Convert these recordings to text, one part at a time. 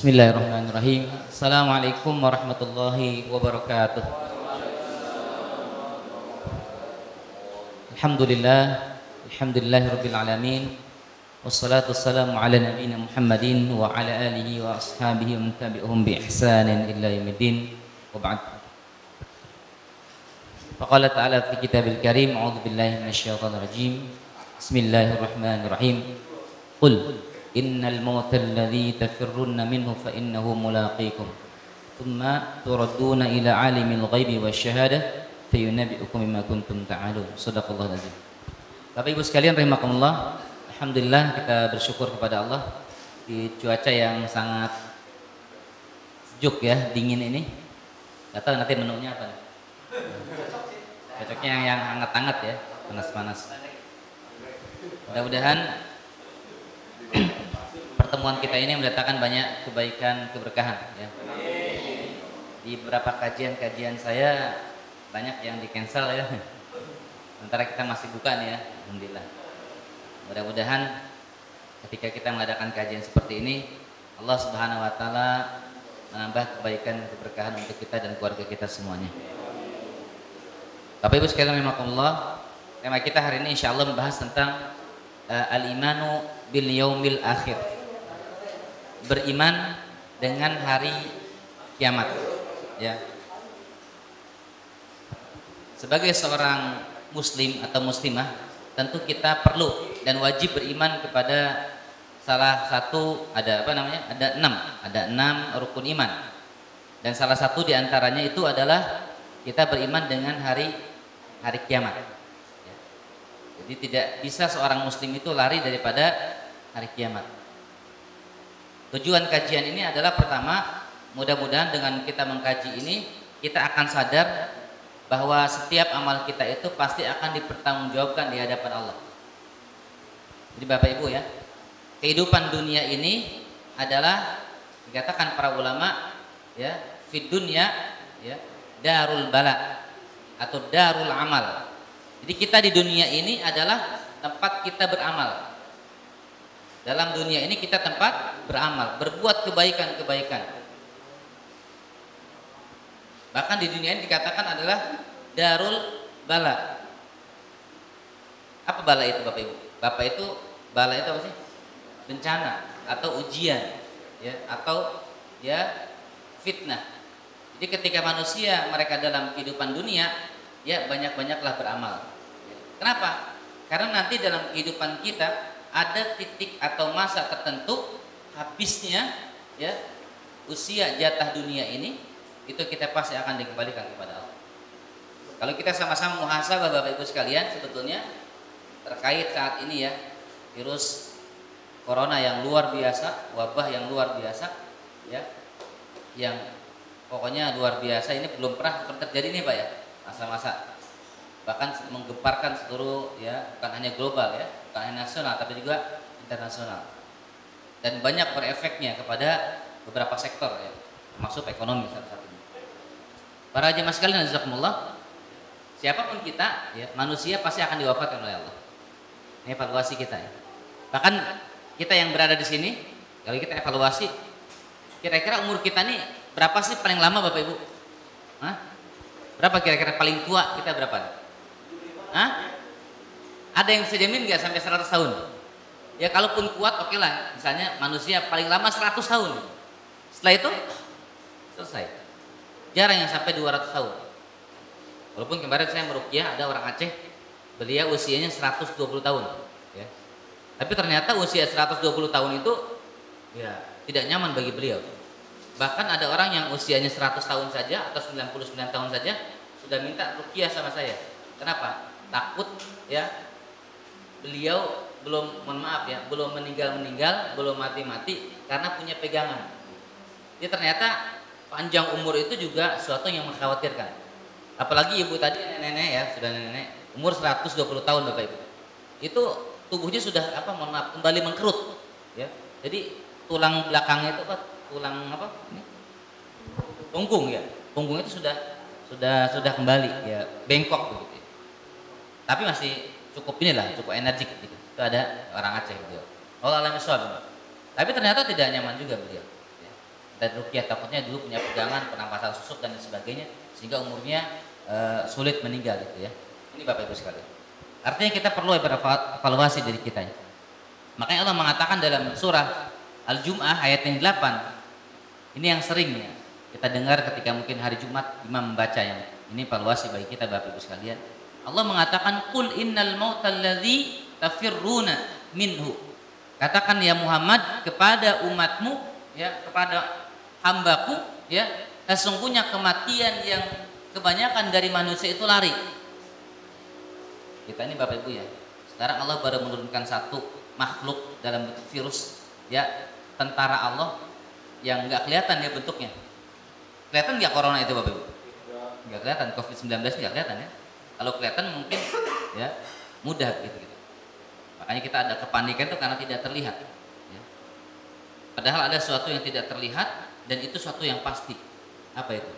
Bismillahirrahmanirrahim. Assalamualaikum warahmatullahi wabarakatuh. Alhamdulillahirabbil alamin. Wassalatu wassalamu ala nabiyyina Muhammadin wa ala alihi wa ashabihi wa man tabi'ahum bi ihsanin ila yaumiddin. Wa ba'd. Faqala ta'ala fi kitabil karim, a'udzu billahi minasyaitonir rajim. Bismillahirrahmanirrahim. Qul innal mautal ladzi tafirruna minhu fa innahu mulaqikum thumma turadduna ila alimil ghaibi wasyahadah fayunabbi'ukum bima kuntum ta'malun. Shadaqallahu azim. Bapak Ibu sekalian rahimakumullah, alhamdulillah kita bersyukur kepada Allah di cuaca yang sangat sejuk ya, dingin ini. Enggak tahu nanti menunya apa nih. Cocoknya yang hangat-hangat ya, panas-panas. Mudah-mudahan pertemuan kita ini mendatangkan banyak kebaikan, keberkahan ya. Di beberapa kajian-kajian saya banyak yang di cancel ya. Sementara kita masih buka nih ya, alhamdulillah. Mudah-mudahan ketika kita mengadakan kajian seperti ini, Allah Subhanahu wa taala menambah kebaikan, keberkahan untuk kita dan keluarga kita semuanya. Bapak Ibu sekalian rahimakumullah, tema kita hari ini insyaallah membahas tentang al-imanu bil yaumil akhir. Beriman dengan hari kiamat ya. Sebagai seorang muslim atau muslimah, tentu kita perlu dan wajib beriman kepada salah satu ada enam rukun iman. Dan salah satu diantaranya itu adalah kita beriman dengan hari kiamat. Jadi tidak bisa seorang muslim itu lari daripada hari kiamat. Tujuan kajian ini adalah pertama, mudah-mudahan dengan kita mengkaji ini kita akan sadar bahwa setiap amal kita itu pasti akan dipertanggungjawabkan di hadapan Allah. Jadi Bapak Ibu ya, kehidupan dunia ini adalah dikatakan para ulama ya, fid dunya ya, darul bala atau darul amal. Jadi kita di dunia ini adalah tempat kita beramal. Dalam dunia ini kita tempat beramal, berbuat kebaikan-kebaikan. Bahkan di dunia ini dikatakan adalah darul bala. Apa bala itu Bapak Ibu? Bala itu apa sih? Bencana atau ujian ya, atau ya fitnah. Jadi ketika manusia mereka dalam kehidupan dunia ya banyak-banyaklah beramal. Kenapa? Karena nanti dalam kehidupan kita ada titik atau masa tertentu habisnya ya usia jatah dunia ini, itu kita pasti akan dikembalikan kepada Allah. Kalau kita sama-sama muhasabah Bapak Ibu sekalian, sebetulnya terkait saat ini ya, virus corona yang luar biasa, wabah yang luar biasa ya, yang pokoknya luar biasa, ini belum pernah terjadi nih Pak ya, masa-masa bahkan menggemparkan seluruh ya, bukan hanya global ya, bukan hanya nasional tapi juga internasional, dan banyak berefeknya kepada beberapa sektor ya, termasuk ekonomi salah satunya. Para jemaah sekalian jazakumullah, siapapun kita ya, manusia pasti akan diwafatkan oleh Allah. Ini evaluasi kita ya. Bahkan kita yang berada di sini, kalau kita evaluasi, kira-kira umur kita nih berapa sih paling lama Bapak Ibu? Hah? Berapa kira-kira paling tua kita berapa? Hah? Ada yang bisa jamin nggak sampai 100 tahun? Ya kalaupun kuat oke lah, misalnya manusia paling lama 100 tahun. Setelah itu selesai. Jarang yang sampai 200 tahun. Walaupun kemarin saya meruqyah ada orang Aceh, beliau usianya 120 tahun ya. Tapi ternyata usia 120 tahun itu ya tidak nyaman bagi beliau. Bahkan ada orang yang usianya 100 tahun saja atau 99 tahun saja sudah minta ruqyah sama saya. Kenapa? Takut ya beliau belum, mohon maaf ya, belum meninggal, belum mati karena punya pegangan. Jadi ternyata panjang umur itu juga suatu yang mengkhawatirkan. Apalagi ibu tadi nenek ya, sudah nenek umur 120 tahun Bapak Ibu. Itu tubuhnya sudah mohon maaf, kembali mengkerut ya. Jadi tulang belakangnya itu tulang ini? Punggung ya. Punggung itu sudah kembali ya, bengkok begitu. Tapi masih cukup energik gitu. Itu ada orang Aceh beliau. Allah alam iswab. Tapi ternyata tidak nyaman juga beliau. Ya. dan ruqyah takutnya dulu punya pegangan penampasan susuk dan sebagainya sehingga umurnya sulit meninggal gitu ya. Ini Bapak Ibu sekalian. Artinya kita perlu evaluasi diri kita ya. Makanya Allah mengatakan dalam surah Al-Jum'ah ayat yang 8. Ini yang sering ya kita dengar ketika mungkin hari Jumat imam membaca yang ini evaluasi bagi kita Bapak Ibu sekalian. Allah mengatakan qul innal mautal ladzi tafirruna minhu. Katakan ya Muhammad kepada umatmu ya, kepada hambaku ya, sesungguhnya kematian yang kebanyakan dari manusia itu lari. Kita ini Bapak Ibu ya. Sekarang Allah baru menurunkan satu makhluk dalam bentuk virus ya, tentara Allah yang enggak kelihatan ya bentuknya. Kelihatan enggak corona itu Bapak Ibu? Enggak kelihatan, COVID-19 enggak kelihatan ya. Kalau kelihatan mungkin ya mudah gitu. Makanya kita ada kepanikan itu karena tidak terlihat ya. Padahal ada sesuatu yang tidak terlihat dan itu suatu yang pasti. Apa itu?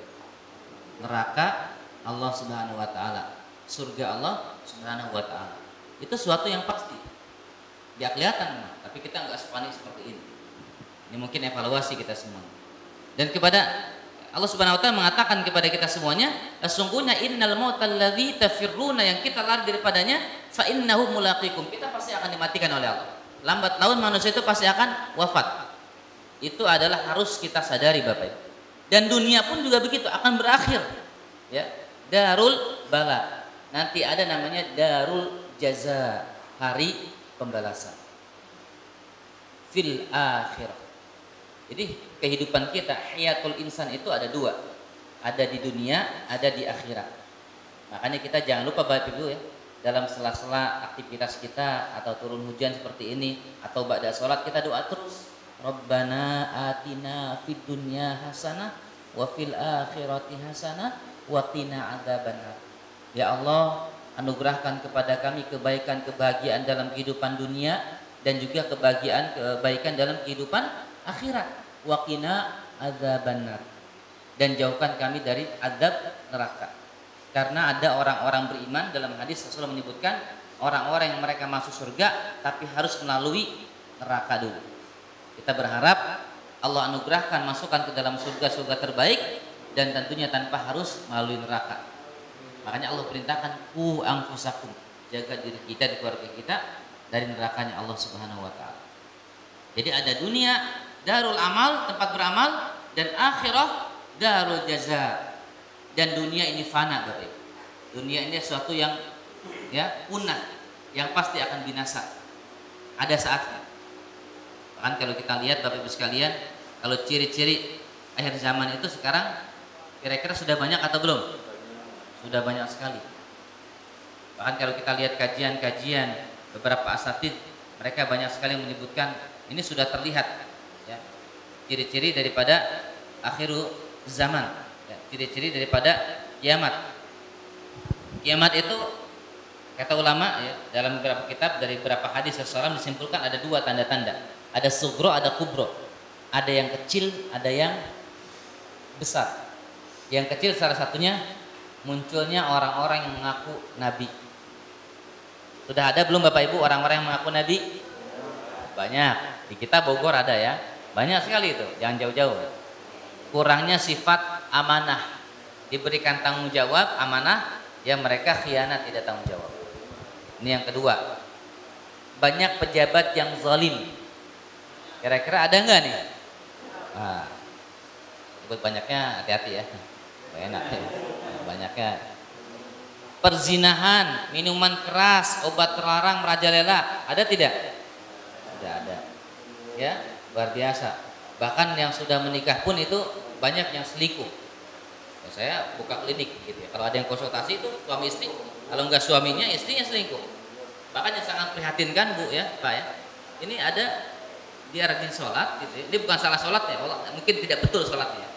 Neraka Allah Subhanahu wa taala, surga Allah Subhanahu wa taala. Itu suatu yang pasti. Dia kelihatan, tapi kita enggak sepanik seperti ini. Ini mungkin evaluasi kita semua. Dan kepada Allah Subhanahu wa taala mengatakan kepada kita semuanya, sesungguhnya innal mautal ladzi tafirruna, yang kita lari daripadanya, fa innahu mulaqikum. Kita pasti akan dimatikan oleh Allah. Lambat laun manusia itu pasti akan wafat. Itu adalah harus kita sadari Bapak Ibu. Dan dunia pun juga begitu, akan berakhir. Ya, darul bala. Nanti ada namanya darul jaza, hari pembalasan. Fil akhirah. Jadi kehidupan kita, hayatul insan itu ada dua. Ada di dunia, ada di akhirat. Makanya kita jangan lupa Bapak Ibu ya, dalam sela-sela aktivitas kita atau turun hujan seperti ini atau ba'da sholat kita doa terus. Rabbana atina fid dunya hasanah wa fil akhirati hasanah wa qina adzabannar. Ya Allah, anugerahkan kepada kami kebaikan kebahagiaan dalam kehidupan dunia dan juga kebaikan dalam kehidupan akhirat. Wa qina adzabannar, dan jauhkan kami dari azab neraka. Karena ada orang-orang beriman dalam hadis Rasulullah menyebutkan orang-orang yang mereka masuk surga tapi harus melalui neraka dulu. Kita berharap Allah anugerahkan masukkan ke dalam surga-surga terbaik dan tentunya tanpa harus melalui neraka. Makanya Allah perintahkan ku anfusakum, jaga diri kita dan keluarga kita dari nerakanya Allah Subhanahu wa taala. Jadi ada dunia darul amal, tempat beramal, dan akhirah darul jaza. Dan dunia ini fana Bapak Ibu. Dunia ini sesuatu yang ya punah, yang pasti akan binasa. Ada saatnya. Bahkan kalau kita lihat Bapak Ibu sekalian, kalau ciri-ciri akhir zaman itu sekarang kira-kira sudah banyak atau belum? Sudah banyak sekali. Bahkan kalau kita lihat kajian-kajian beberapa asatidz, mereka banyak sekali menyebutkan ini sudah terlihat ya, ciri-ciri daripada akhiru zaman ya, ciri-ciri daripada kiamat. Kiamat itu kata ulama ya, dalam beberapa kitab dari beberapa hadis Rasulullah disimpulkan ada dua tanda-tanda. Ada sugro, ada kubro. Ada yang kecil, ada yang besar. Yang kecil salah satunya munculnya orang-orang yang mengaku nabi. Sudah ada belum Bapak Ibu orang-orang yang mengaku nabi? Banyak. Di kita Bogor ada ya. Banyak sekali itu, jangan jauh-jauh. Kurangnya sifat amanah. Diberikan tanggung jawab amanah, ya mereka khianat, tidak tanggung jawab. Ini yang kedua. Banyak pejabat yang zalim. Kira-kira ada enggak nih? Nah, sebut banyaknya hati-hati ya. Enak ya. Banyaknya. Perzinahan, minuman keras, obat terlarang merajalela, ada tidak? Tidak ada. Ya, luar biasa. Bahkan yang sudah menikah pun itu banyak yang selingkuh. Ya, saya buka klinik gitu ya. Kalau ada yang konsultasi itu suami istri, kalau enggak suaminya istrinya selingkuh. Bahkan yang sangat prihatinkan Bu ya, Pak ya. Ini ada dia rajin sholat gitu ya. Ini bukan salah sholat ya, mungkin tidak betul sholatnya.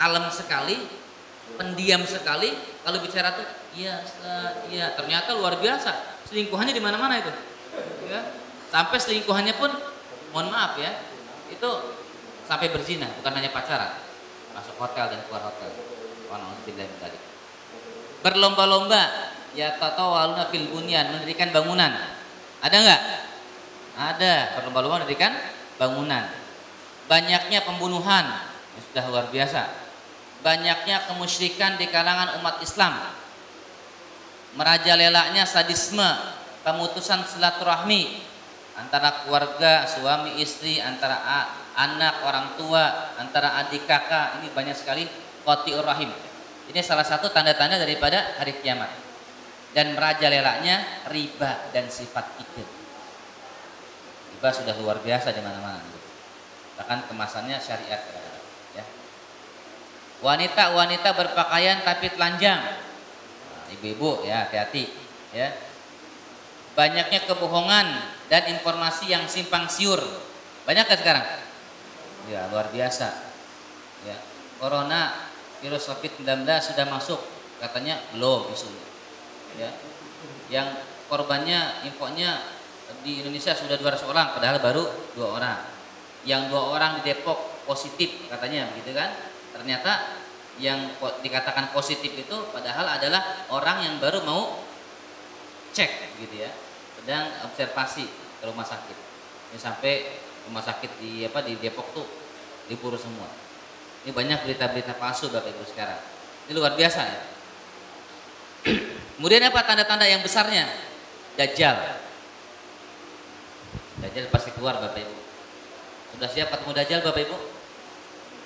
Kalem sekali, pendiam sekali, kalau bicara tuh iya, iya, ternyata luar biasa. Selingkuhannya di mana-mana itu. Ya. Sampai selingkuhannya pun mohon maaf ya, itu sampai berzina, bukan hanya pacaran. Masuk hotel dan keluar hotel. Berlomba-lomba ya tatawaluna fil bunyan, mendirikan bangunan. Ada enggak? Ada, berlomba-lomba mendirikan bangunan. Banyaknya pembunuhan sudah luar biasa. Banyaknya kemusyrikan di kalangan umat Islam, merajalelanya sadisme, pemutusan silaturahmi antara keluarga, suami istri, antara anak, orang tua, antara adik kakak. Ini banyak sekali qati'ur rahim. Ini salah satu tanda-tanda daripada hari kiamat. Dan merajalelanya riba dan sifat kikir. Riba sudah luar biasa di mana-mana. Bahkan kemasannya syariat kadang-kadang, ya. Wanita-wanita berpakaian tapi telanjang. Nah, ibu-ibu ya hati-hati, ya. Banyaknya kebohongan dan informasi yang simpang siur. Banyak kan sekarang? Ya, luar biasa. Ya. Corona, virus COVID-19 sudah masuk, katanya belum isunya. Ya. Yang korbannya, infonya di Indonesia sudah 200 orang, padahal baru 2 orang. Yang 2 orang di Depok positif katanya, begitu kan? Ternyata yang dikatakan positif itu padahal adalah orang yang baru mau cek, gitu ya, sedang observasi ke rumah sakit. Ini sampai rumah sakit di Depok tuh libur semua. Ini banyak berita-berita palsu Bapak Ibu sekarang. Ini luar biasa ya. Kemudian apa tanda-tanda yang besarnya? Dajjal. Dajjal pasti keluar Bapak Ibu. Sudah siap ketemu Dajjal Bapak Ibu?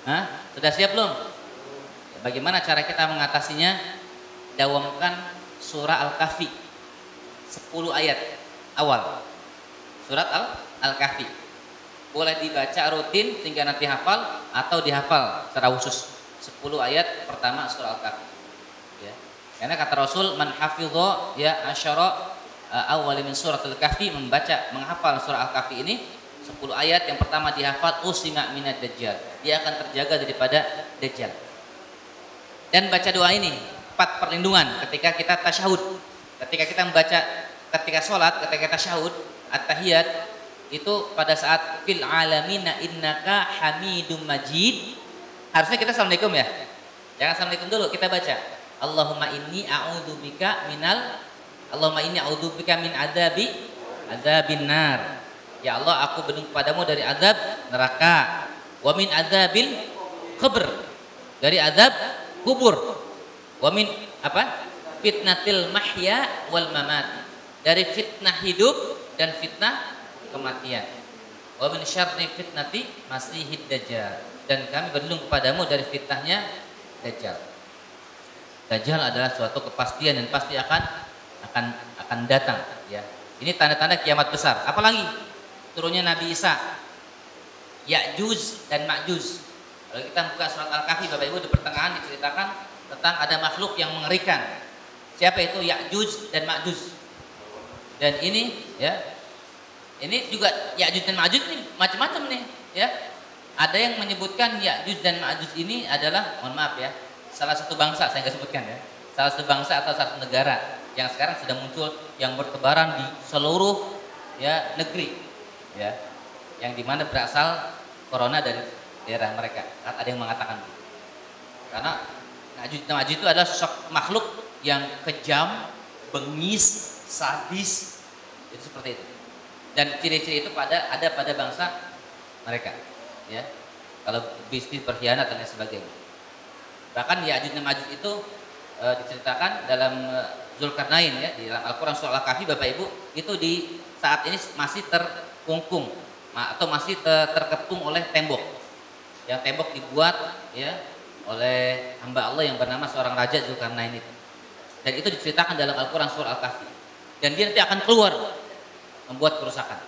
Hah? Sudah siap belum? Bagaimana cara kita mengatasinya? Dawamkan surah Al-Kahfi 10 ayat awal. Surat Al-Kahfi boleh dibaca rutin sehingga nanti hafal atau dihafal secara khusus. 10 ayat pertama surah Al-Kahfi, ya. Karena kata Rasul, man hafidho ya asyara awal min suratul kahfi, menghafal surah Al-Kahfi ini 10 ayat yang pertama dihafal, usima minad dajjal, dia akan terjaga daripada dajjal. Dan baca doa ini 4 perlindungan ketika kita tasyahud, ketika kita membaca, ketika sholat, ketika tasyahud at-tahiyat itu pada saat fil alamina innaka hamidum majid, harusnya kita assalamualaikum ya, jangan assalamualaikum dulu, kita baca Allahumma inni a'udzubika min adzabin nar. Ya Allah, aku berlindung padamu dari azab neraka. Wa min adzabil qabr, dari azab kubur. Wa min fitnatil mahya wal mamat, dari fitnah hidup dan fitnah kematian. Wa min syarri fitnati masihid dajjal, dan kami berlindung kepadamu dari fitnahnya dajjal. Dajjal adalah suatu kepastian dan pasti akan datang, ya. Ini tanda-tanda kiamat besar. Apalagi turunnya Nabi Isa, Ya'juj dan Ma'juj. Kalau kita buka surat Al-Kahfi Bapak Ibu, di pertengahan diceritakan tentang ada makhluk yang mengerikan. Siapa itu? Ya'juj dan Ma'juj. Dan ini, ya, ini juga Ya'juj dan Ma'juj nih macam-macam nih, ya. Ada yang menyebutkan Ya'juj dan Ma'juj ini adalah, mohon maaf ya, salah satu bangsa, saya nggak sebutkan ya, salah satu bangsa atau satu negara yang sekarang sudah muncul, yang bertebaran di seluruh, ya, negeri, ya, yang dimana berasal corona dari daerah mereka. Ada yang mengatakan gitu. Karena Ya'juj itu adalah sosok makhluk yang kejam, bengis, sadis, itu seperti itu. Dan ciri-ciri itu ada pada bangsa mereka, ya. Kalau bisnis berkhianat dan lain sebagainya. Bahkan Ya'juj dan Ma'juj itu diceritakan dalam Zulkarnain, ya, di dalam Al-Quran surah Al-Kahfi Bapak Ibu, itu di saat ini masih terkungkung atau masih terkepung oleh tembok. Yang tembok dibuat, ya, oleh hamba Allah yang bernama seorang raja Zulkarnain itu. Dan itu diceritakan dalam Al-Quran surah Al-Kahfi. Dan dia nanti akan keluar membuat kerusakan.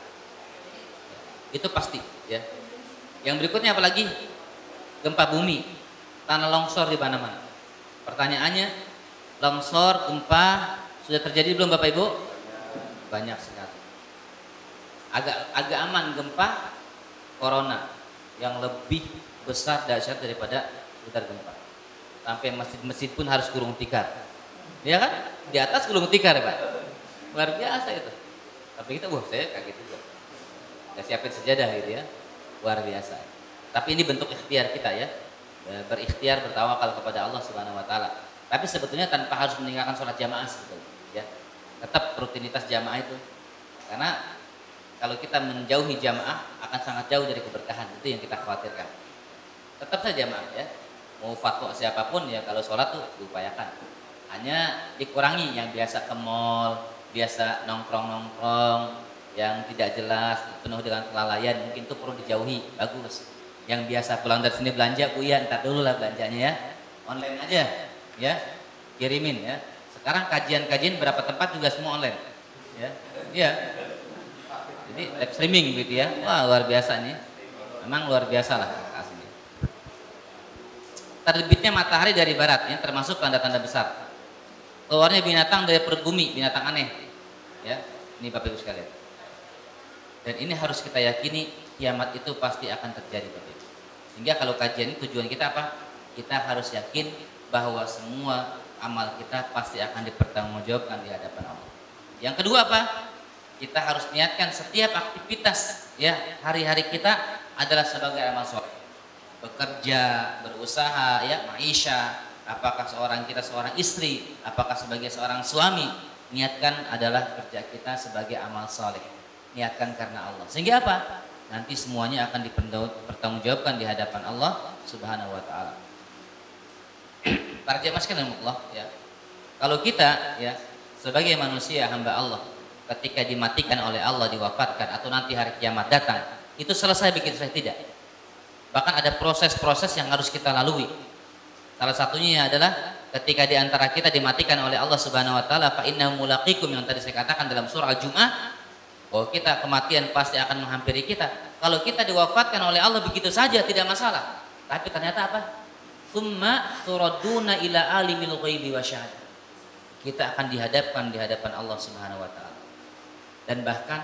Itu pasti, ya. Yang berikutnya apalagi? Gempa bumi, tanah longsor di mana-mana. Pertanyaannya, longsor, gempa sudah terjadi belum Bapak Ibu? Banyak sekali. Agak aman gempa corona yang lebih besar dahsyat daripada sekitar gempa. Sampai masjid-masjid pun harus gulung tikar. Ya kan? Di atas gulung tikar, Pak. Luar biasa itu. Tapi kita, saya kaget juga. Kita siapin sejadah gitu ya. Luar biasa. Tapi ini bentuk ikhtiar kita, ya. Berikhtiar, bertawakal kepada Allah Subhanahu wa taala. Tapi sebetulnya tanpa harus meninggalkan sholat jamaah sebetulnya, ya. Tetap rutinitas jamaah itu. Karena kalau kita menjauhi jamaah akan sangat jauh dari keberkahan, itu yang kita khawatirkan. Tetap saja maaf ya, mau fatwa siapapun ya kalau sholat tuh diupayakan. Hanya dikurangi yang biasa ke mall, biasa nongkrong-nongkrong yang tidak jelas, penuh dengan kelalaian, mungkin itu perlu dijauhi, bagus. Yang biasa pulang dari sini belanja, Bu ya, ntar dulu lah belanjanya ya, online aja ya, kirimin ya. Sekarang kajian-kajian berapa tempat juga semua online ya, iya. Jadi live streaming gitu ya, wah luar biasa nih, memang luar biasa lah aslinya. Terbitnya matahari dari barat, ya, termasuk tanda-tanda besar. Keluarnya binatang dari perut bumi, binatang aneh, ya, ini Bapak Ibu sekalian. Dan ini harus kita yakini, kiamat itu pasti akan terjadi, Bapak Ibu. Sehingga kalau kajian ini tujuan kita apa? Kita harus yakin bahwa semua amal kita pasti akan dipertanggungjawabkan di hadapan Allah. Yang kedua apa? Kita harus niatkan setiap aktivitas ya hari-hari kita adalah sebagai amal soleh. Bekerja, berusaha, ya, maisha, apakah kita seorang istri, apakah sebagai seorang suami, niatkan adalah kerja kita sebagai amal soleh. Niatkan karena Allah. Sehingga apa? Nanti semuanya akan dipertanggungjawabkan di hadapan Allah Subhanahu wa taala. Para jemaah sekalian Allah ya. Kalau kita ya sebagai manusia hamba Allah ketika dimatikan oleh Allah, diwafatkan atau nanti hari kiamat datang, itu selesai begitu saja tidak. Bahkan ada proses-proses yang harus kita lalui. Salah satunya adalah ketika di antara kita dimatikan oleh Allah Subhanahu wa taala, fa inna mulaqikum, yang tadi saya katakan dalam surah Al-Jumu'ah, bahwa kita kematian pasti akan menghampiri kita. Kalau kita diwafatkan oleh Allah begitu saja tidak masalah. Tapi ternyata apa? Tsumma turaduna ila alimil ghaibi wasyahadah. Kita akan dihadapkan di hadapan Allah Subhanahu wa taala. Dan bahkan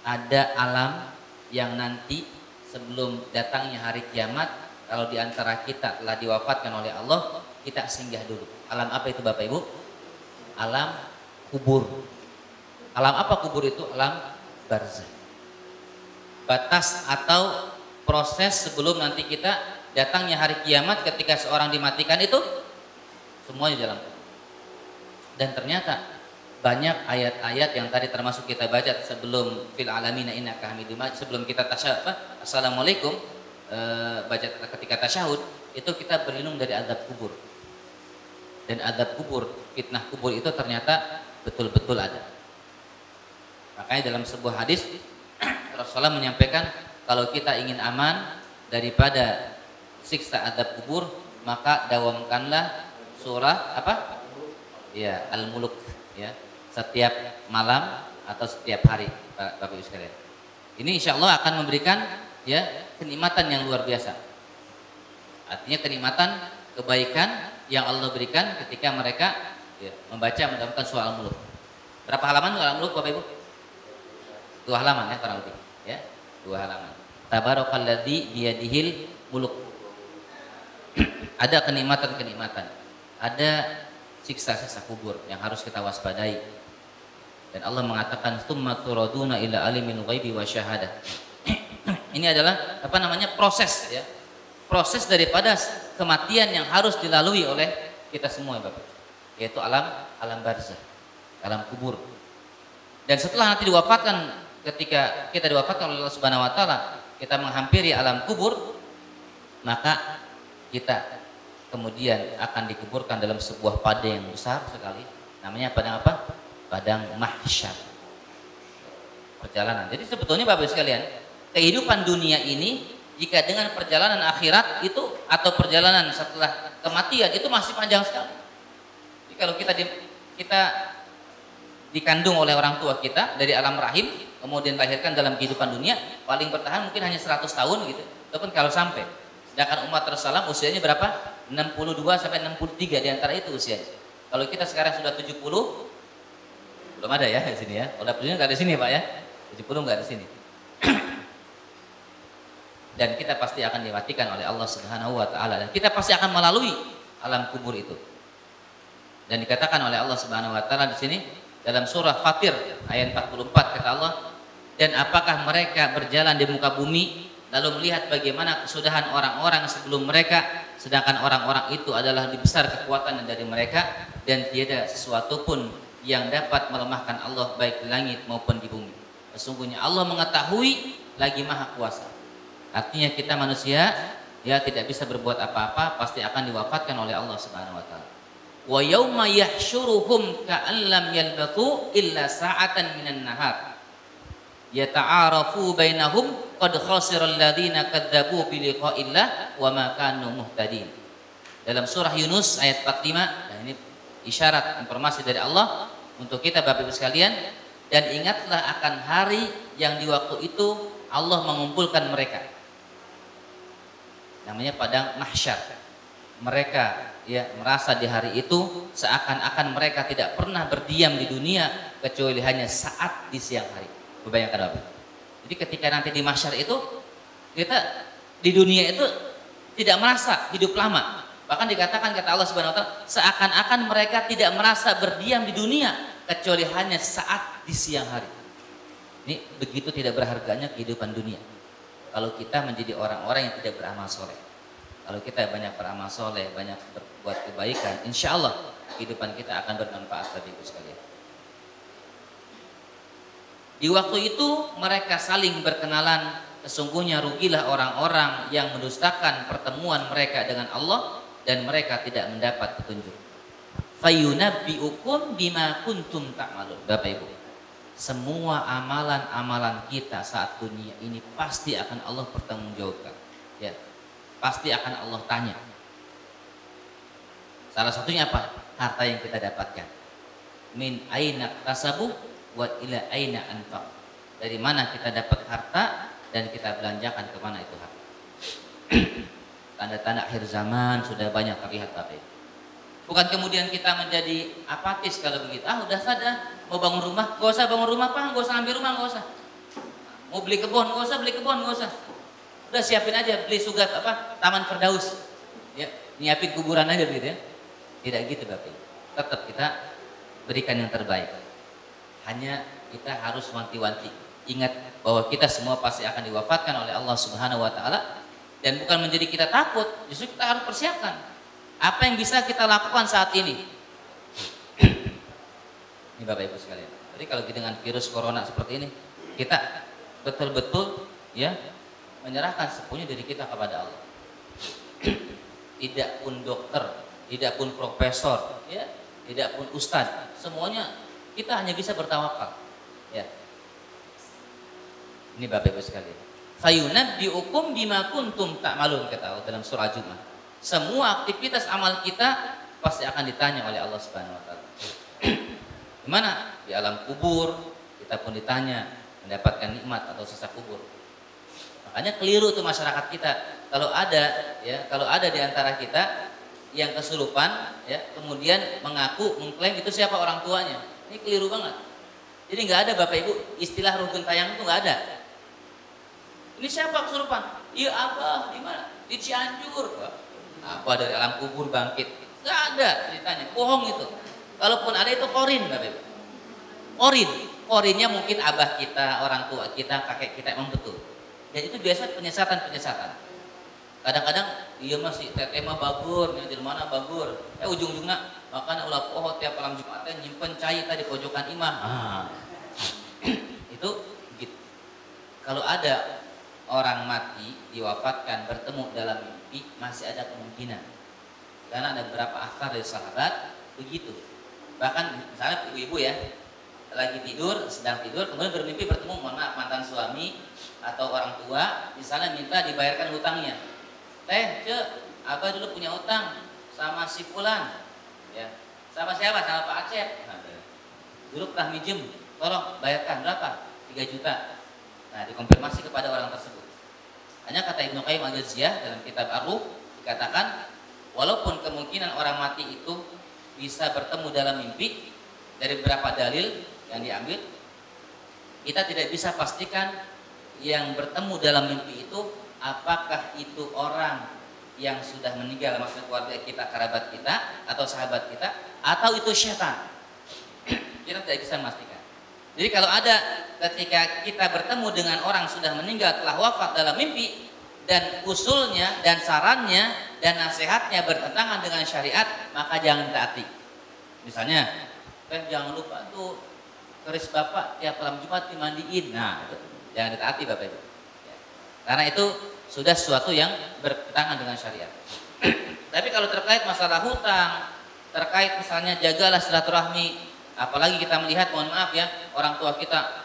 ada alam yang nanti sebelum datangnya hari kiamat, kalau di antara kita telah diwafatkan oleh Allah, kita singgah dulu. Alam apa itu Bapak Ibu? Alam kubur. Alam apa kubur itu? Alam barzah. Batas atau proses sebelum nanti kita datangnya hari kiamat, ketika seorang dimatikan itu semuanya dalam kubur. Dan ternyata banyak ayat-ayat yang tadi termasuk kita baca sebelum fil alamina innaka hamidum majid, sebelum kita assalamualaikum, baca ketika tasyahud, itu kita berlindung dari azab kubur. Dan azab kubur, fitnah kubur itu ternyata betul-betul ada. Makanya dalam sebuah hadis Rasulullah menyampaikan, kalau kita ingin aman daripada siksa azab kubur, maka dawamkanlah surah apa? Ya, Al-Muluk ya. Setiap malam atau setiap hari, Bapak Ibu sekalian. Ini insya Allah akan memberikan ya kenikmatan yang luar biasa. Artinya kenikmatan, kebaikan yang Allah berikan ketika mereka ya, mendapatkan surah Al-Muluk. Berapa halaman surah Al-Muluk Bapak Ibu? 2 halaman ya kurang lebih. Ya, 2 halaman. Tabarakalladzi biyadihil muluk. Ada kenikmatan-kenikmatan. Ada siksa-siksa kubur yang harus kita waspadai. Dan Allah mengatakan tsumma turaduna ila alimil ghaibi wasyahadah. Ini adalah apa namanya? Proses ya. Proses daripada kematian yang harus dilalui oleh kita semua Bapak. Yaitu alam barzah, alam kubur. Dan setelah nanti diwafatkan, ketika kita diwafatkan oleh Allah Subhanahu wa taala, kita menghampiri alam kubur, maka kita kemudian akan dikuburkan dalam sebuah padang yang besar sekali. Namanya padang apa? Padang mahsyar. Perjalanan. Jadi sebetulnya Bapak sekalian, kehidupan dunia ini jika dengan perjalanan akhirat itu atau perjalanan setelah kematian itu masih panjang sekali. Jadi kalau kita dikandung oleh orang tua kita dari alam rahim, kemudian dilahirkan dalam kehidupan dunia, paling bertahan mungkin hanya 100 tahun gitu. Ataupun kalau sampai. Sedangkan umat Rasulullah usianya berapa? 62 sampai 63 di antara itu usianya. Kalau kita sekarang sudah 70, belum ada ya di sini ya. Kalau 70 nggak ada di sini Pak ya. 70 nggak ada di sini. Dan kita pasti akan dimatikan oleh Allah Subhanahu wa taala, dan kita pasti akan melalui alam kubur itu. Dan dikatakan oleh Allah Subhanahu wa taala di sini dalam surah Fatir ayat 44 kata Allah, dan apakah mereka berjalan di muka bumi lalu melihat bagaimana kesudahan orang-orang sebelum mereka, sedangkan orang-orang itu adalah lebih besar kekuatan dari mereka, dan tiada sesuatu pun yang dapat melemahkan Allah baik di langit maupun di bumi. Sesungguhnya Allah mengetahui lagi maha kuasa. Artinya kita manusia dia tidak bisa berbuat apa-apa, pasti akan diwafatkan oleh Allah Subhanahu wa taala. Wa yauma yahsyuruhum ka'an lam yalbathu illa sa'atan minan nahar yata'arafu bainahum qad khasiral ladzina kadzdzabu bi liqa'illah wa ma kanu muhtadin. Dalam surah Yunus ayat 45, nah ini isyarat informasi dari Allah untuk kita Bapak Ibu sekalian, dan ingatlah akan hari yang di waktu itu Allah mengumpulkan mereka. Namanya padang mahsyar. Mereka ya merasa di hari itu seakan-akan mereka tidak pernah berdiam di dunia kecuali hanya saat di siang hari. Bayangkan Bapak. Jadi ketika nanti di mahsyar itu kita di dunia itu tidak merasa hidup lama. Bahkan dikatakan kata Allah Subhanahu wa taala seakan-akan mereka tidak merasa berdiam di dunia kecuali hanya saat di siang hari. Ini begitu tidak berharganya kehidupan dunia. Kalau kita menjadi orang-orang yang tidak beramal soleh, kalau kita banyak beramal soleh, banyak berbuat kebaikan, insya Allah kehidupan kita akan bermanfaat bagi ibu sekalian. Di waktu itu mereka saling berkenalan, sesungguhnya rugilah orang-orang yang mendustakan pertemuan mereka dengan Allah dan mereka tidak mendapat petunjuk. Fayunabbi'ukum bima kuntum ta'malun. Bapak Ibu, semua amalan-amalan kita saat dunia ini pasti akan Allah pertanggungjawabkan. Ya, pasti akan Allah tanya. Salah satunya apa? Harta yang kita dapatkan. Min aina tasabu wa ila aina anfaq. Dari mana kita dapat harta dan kita belanjakan ke mana itu harta. Tanda-tanda akhir zaman sudah banyak terlihat Bapak Ibu. Bukan kemudian kita menjadi apatis kalau begitu. Ah udah sadar, mau bangun rumah, gak usah bangun rumah Pak, gak usah ambil rumah, gak usah. Mau beli kebun, gak usah beli kebun, gak usah. Udah siapin aja, beli sugat apa, Taman Firdaus. Ya, nyiapin kuburan aja gitu ya. Tidak gitu Bapak. Tetap kita berikan yang terbaik. Hanya kita harus wanti-wanti. Ingat bahwa kita semua pasti akan diwafatkan oleh Allah Subhanahu wa taala, dan bukan menjadi kita takut, justru kita harus persiapkan. Apa yang bisa kita lakukan saat ini? Ini Bapak Ibu sekalian. Jadi kalau dengan virus corona seperti ini, kita betul-betul ya menyerahkan sepenuhnya diri kita kepada Allah. Tidak pun dokter, tidak pun profesor, ya, tidak pun ustadz, semuanya kita hanya bisa bertawakal. Ya. Ini Bapak Ibu sekalian. Fayunabbi'ukum bima kuntum ta'malun, kata Allah dalam surah Jumat. Semua aktivitas amal kita pasti akan ditanya oleh Allah Subhanahu wa taala. Di mana? Di alam kubur kita pun ditanya, mendapatkan nikmat atau siksa kubur. Makanya keliru tuh masyarakat kita. Kalau ada di antara kita yang kesurupan ya, kemudian mengaku mengklaim itu siapa orang tuanya. Ini keliru banget. Jadi nggak ada Bapak Ibu istilah rukun tayang itu nggak ada. Ini siapa kesurupan? Iya Abah, di mana? Di Cianjur. Apa dari alam kubur bangkit? Nggak ada ceritanya, bohong itu. Kalaupun ada itu korin Bapak Ibu. Korinnya mungkin abah kita, orang tua kita, kakek kita, emang betul. Dan itu biasa penyesatan. Kadang-kadang iya masih teteh mah bagur, di mana bagur. Ujung-ujungnya makanya ulah poho tiap malam Jumatnya nyimpen cai tadi pojokan imah. Itu gitu. Kalau ada orang mati diwafatkan bertemu dalam mimpi, masih ada kemungkinan. Karena ada beberapa asar dari sahabat begitu. Bahkan misalnya ibu-ibu ya lagi tidur, sedang tidur, kemudian bermimpi bertemu mantan suami atau orang tua, misalnya minta dibayarkan hutangnya. Abah dulu punya hutang sama si Fulan, ya. Sama siapa? Sama Pak Aceh. Dulu pernah minjem, tolong bayarkan berapa? 3 juta. Nah, dikonfirmasi kepada orang tersebut. Hanya kata Ibnu Qayyim al-Jauziyah dalam kitab Ar-Ruh dikatakan, walaupun kemungkinan orang mati itu bisa bertemu dalam mimpi dari beberapa dalil yang diambil, kita tidak bisa pastikan yang bertemu dalam mimpi itu apakah itu orang yang sudah meninggal, maksudnya keluarga kita, kerabat kita, atau sahabat kita, atau itu syaitan. Kita tidak bisa memastikan. Jadi kalau ada ketika kita bertemu dengan orang sudah meninggal telah wafat dalam mimpi, dan usulnya dan sarannya dan nasihatnya bertentangan dengan syariat, maka jangan taati. Misalnya, jangan lupa tuh keris bapak tiap malam Jumat dimandiin. Nah, itu jangan ditaati Bapak Ibu. Ya. Karena itu sudah sesuatu yang bertentangan dengan syariat. Tapi kalau terkait masalah hutang, terkait misalnya jagalah silaturahmi, apalagi kita melihat, mohon maaf ya, orang tua kita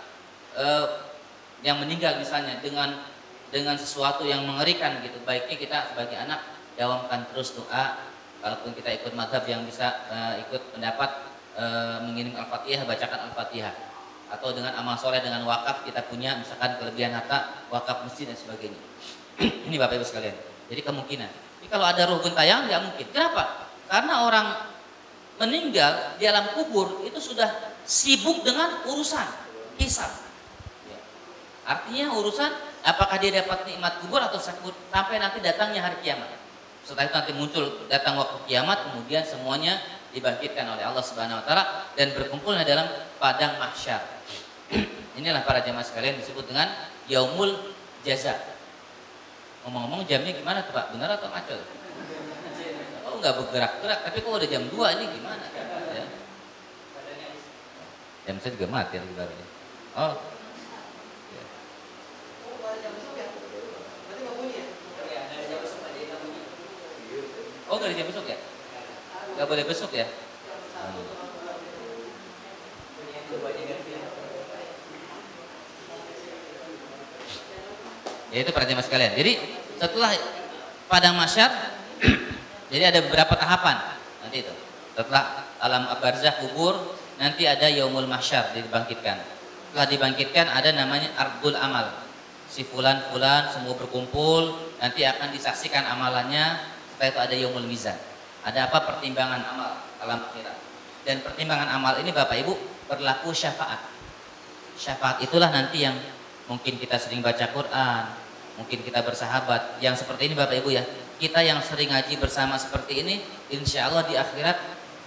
yang meninggal misalnya dengan sesuatu yang mengerikan gitu, baiknya kita sebagai anak dawamkan terus doa. Kalaupun kita ikut mazhab yang bisa ikut pendapat mengirim Al-Fatihah, bacakan Al-Fatihah, atau dengan amal soleh, dengan wakaf, kita punya misalkan kelebihan harta, wakaf masjid dan sebagainya. Ini Bapak Ibu sekalian, jadi kemungkinan. Jadi kalau ada ruh gentayangan nggak mungkin. Kenapa? Karena orang meninggal di alam kubur itu sudah sibuk dengan urusan hisab. Artinya urusan apakah dia dapat nikmat kubur atau sampai nanti datangnya hari kiamat. Setelah itu nanti muncul datang waktu kiamat, kemudian semuanya dibangkitkan oleh Allah Subhanahu wa taala dan berkumpulnya dalam padang mahsyar. Inilah para jamaah sekalian disebut dengan yaumul jaza. Ngomong-ngomong jamnya gimana tuh Pak? Benar atau ngaco? Oh nggak bergerak-gerak, tapi kok udah jam 2 ini gimana? Ya. Jam saya juga mati lagi barunya. Oh. Ya. Oh nggak ada jam besok ya? Nggak boleh besok ya? Ya itu para jemaah sekalian. Jadi setelah padang mahsyar, jadi ada beberapa tahapan nanti itu. Setelah alam barzakh kubur, nanti ada yaumul mahsyar, dibangkitkan. Setelah dibangkitkan ada namanya ardul amal. Si fulan-fulan semua berkumpul, nanti akan disaksikan amalannya. Setelah itu ada yaumul mizan. Ada apa? Pertimbangan amal alam akhirat. Dan pertimbangan amal ini Bapak Ibu berlaku syafaat. Syafaat itulah nanti yang mungkin kita sering baca Quran, mungkin kita bersahabat yang seperti ini Bapak Ibu ya. Kita yang sering ngaji bersama seperti ini, insya Allah di akhirat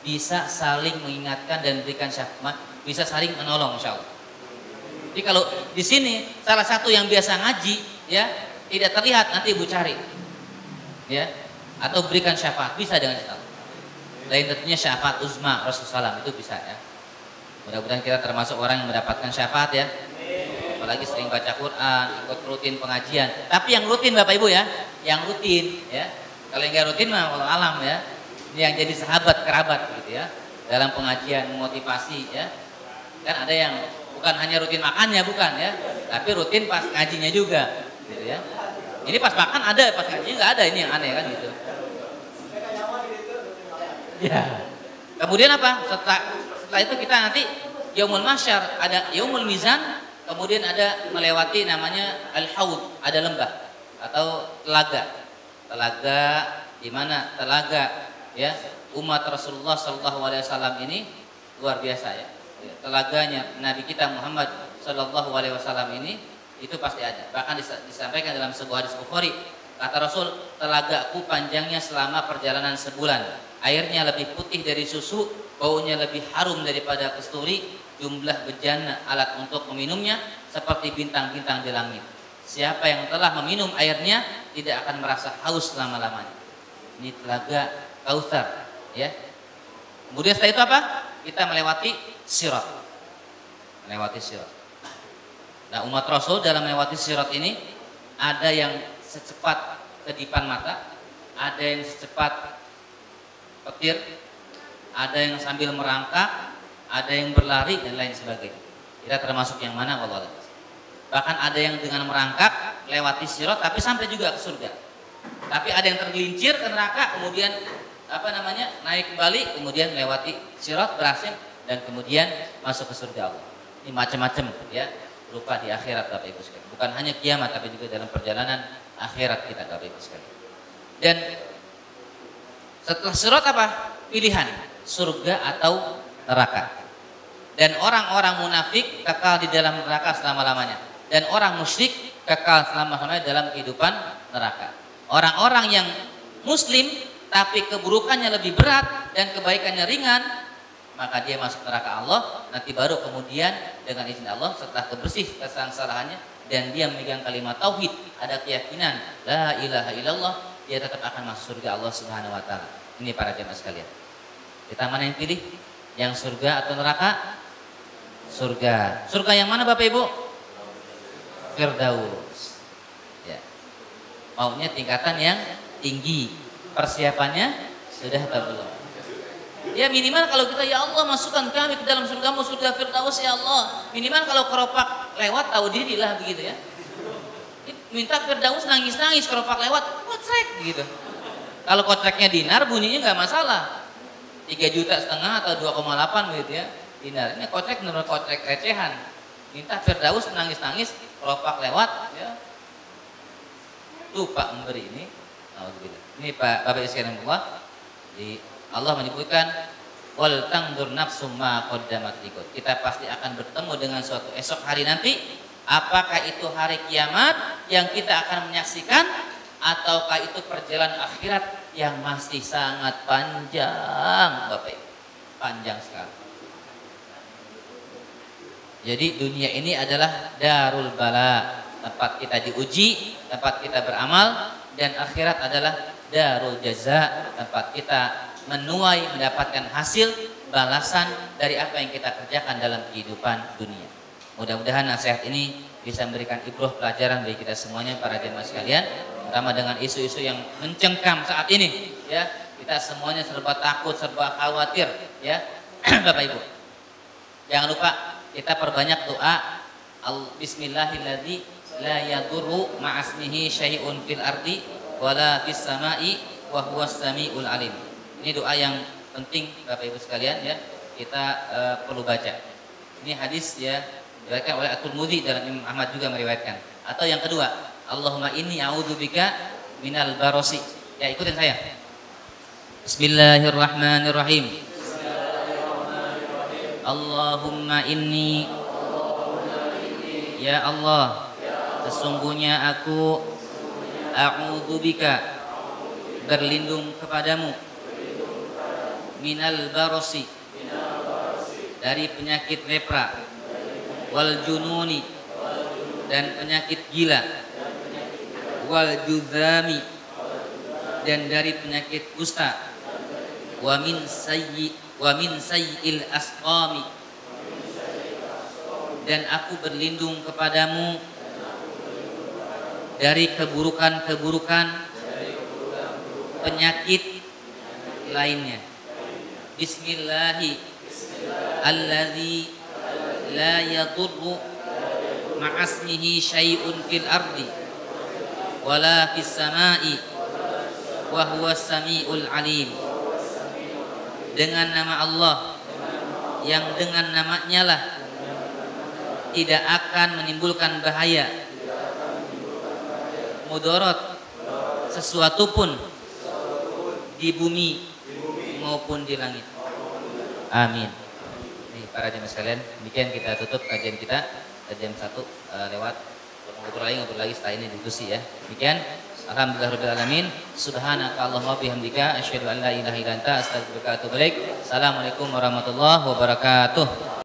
bisa saling mengingatkan dan berikan syafaat, bisa saling menolong insya Allah. Jadi kalau di sini salah satu yang biasa ngaji ya tidak terlihat, nanti Ibu cari ya, atau berikan syafaat, bisa dengan insya Allah. Lain tentunya syafaat uzma Rasulullah SAW itu bisa ya. Mudah-mudahan kita termasuk orang yang mendapatkan syafaat ya. Apalagi sering baca Quran, ikut rutin pengajian. Tapi yang rutin Bapak Ibu ya, yang rutin ya. Kalau yang nggak rutin mah Allah alam ya. Ini yang jadi sahabat kerabat gitu ya. Dalam pengajian motivasi ya. Kan ada yang bukan hanya rutin makannya bukan ya, tapi rutin pas ngajinya juga gitu ya. Ini pas makan ada, pas ngajinya nggak ada, ini yang aneh kan gitu. Ya. Kemudian apa? Setelah itu kita nanti yaumul mahsyar, ada yaumul mizan, kemudian ada melewati namanya al-haud, ada lembah atau telaga. Telaga di mana telaga ya umat Rasulullah SAW ini luar biasa ya. Telaganya Nabi kita Muhammad SAW ini itu pasti ada. Bahkan disampaikan dalam sebuah hadis Bukhari, kata Rasul, telagaku panjangnya selama perjalanan sebulan. Airnya lebih putih dari susu, baunya lebih harum daripada kasturi, jumlah bejana alat untuk meminumnya seperti bintang-bintang di langit. Siapa yang telah meminum airnya tidak akan merasa haus selama-lamanya. Ini telaga Kautsar, ya. Kemudian setelah itu apa? Kita melewati sirat. Melewati sirat. Nah, umat Rasul dalam melewati sirat ini ada yang secepat kedipan mata, ada yang secepat petir, ada yang sambil merangkak, ada yang berlari dan lain sebagainya. Kita termasuk yang mana Allah? Bahkan ada yang dengan merangkak lewati sirat tapi sampai juga ke surga. Tapi ada yang tergelincir ke neraka, kemudian naik kembali, kemudian lewati sirat berhasil dan kemudian masuk ke surga Allah. Ini macam-macam ya, berupa di akhirat Bapak Ibu sekalian. Bukan hanya kiamat tapi juga dalam perjalanan akhirat kita Bapak Ibu sekalian. Dan setelah sirat apa? Pilihan, surga atau neraka. Dan orang-orang munafik kekal di dalam neraka selama-lamanya. Dan orang musyrik kekal selama-lamanya dalam kehidupan neraka. Orang-orang yang muslim tapi keburukannya lebih berat dan kebaikannya ringan, maka dia masuk neraka Allah. Nanti baru kemudian dengan izin Allah setelah kebersih kesalahannya dan dia memegang kalimat tauhid, ada keyakinan la ilaha illallah, dia tetap akan masuk surga Allah Subhanahu wa taala. Ini para jemaah sekalian. Kita mana yang pilih? Yang surga atau neraka? Surga. Surga yang mana Bapak Ibu? Firdaus. Ya. Maunya tingkatan yang tinggi. Persiapannya sudah atau belum? Ya minimal kalau kita, ya Allah masukkan kami ke dalam surgamu, surga Firdaus ya Allah. Minimal kalau keropak lewat tahu diri lah begitu ya. Minta Firdaus nangis-nangis, keropak lewat, kotrek gitu. Kalau kotreknya dinar bunyinya nggak masalah. 3,5 juta atau 2,8 gitu ya. Dinar. Ini kotrek benar-benar kotrek recehan. Minta Firdaus nangis-nangis, keropak lewat ya. Lupa memberi ini. Ini Pak Bapak sekalian Allah menyebutkan wal tangdur nafsum ma qaddamat liqad. Kita pasti akan bertemu dengan suatu esok hari nanti. Apakah itu hari kiamat yang kita akan menyaksikan ataukah itu perjalanan akhirat yang masih sangat panjang, Bapak Ibu. Panjang sekali. Jadi dunia ini adalah darul bala, tempat kita diuji, tempat kita beramal, dan akhirat adalah darul jaza, tempat kita menuai mendapatkan hasil balasan dari apa yang kita kerjakan dalam kehidupan dunia. Mudah-mudahan nasihat ini bisa memberikan ibrah pelajaran bagi kita semuanya, para jemaah sekalian, terutama dengan isu-isu yang mencengkam saat ini ya. Kita semuanya serba takut, serba khawatir ya. Bapak Ibu, jangan lupa kita perbanyak doa Bismillahilladzi la yadurru ma'asmihi syai'un fil ardi wala fis sama'i wa huwas samiul alim. Ini doa yang penting Bapak Ibu sekalian ya, kita perlu baca. Ini hadis ya, diriwayatkan oleh At-Tirmidzi dan Imam Ahmad juga meriwayatkan. Atau yang kedua, Allahumma inni a'udzubika minal barosi. Ya, ikutin saya. Bismillahirrahmanirrahim. Allahumma inni, ya Allah, sesungguhnya aku a'udzubika, berlindung kepadamu, minal barosi, dari penyakit lepra, wal jununi, dan penyakit gila, wal juzami, dan dari penyakit kusta, wa min sayyi'il asqami, dan aku berlindung kepadamu dari keburukan-keburukan penyakit lainnya. Bismillahi alladzi la yadurru ma'asmihi syai'un fil ardi wala fis sama'i wa huwas samiul alim. Dengan nama Allah yang dengan namanya lah tidak akan menimbulkan bahaya, mudarat sesuatu pun di bumi maupun di langit. Amin. Nih para jemaah sekalian, demikian kita tutup kajian kita jam 1 lewat. Ngobrol lagi setelah ini diskusi ya. Demikian. Alhamdulillahirabbil alamin. Subhanaka Allahumma bihamdika asyhadu an la ilaha illa anta astaghfiruka wa atubu ilaik. Assalamualaikum warahmatullahi wabarakatuh.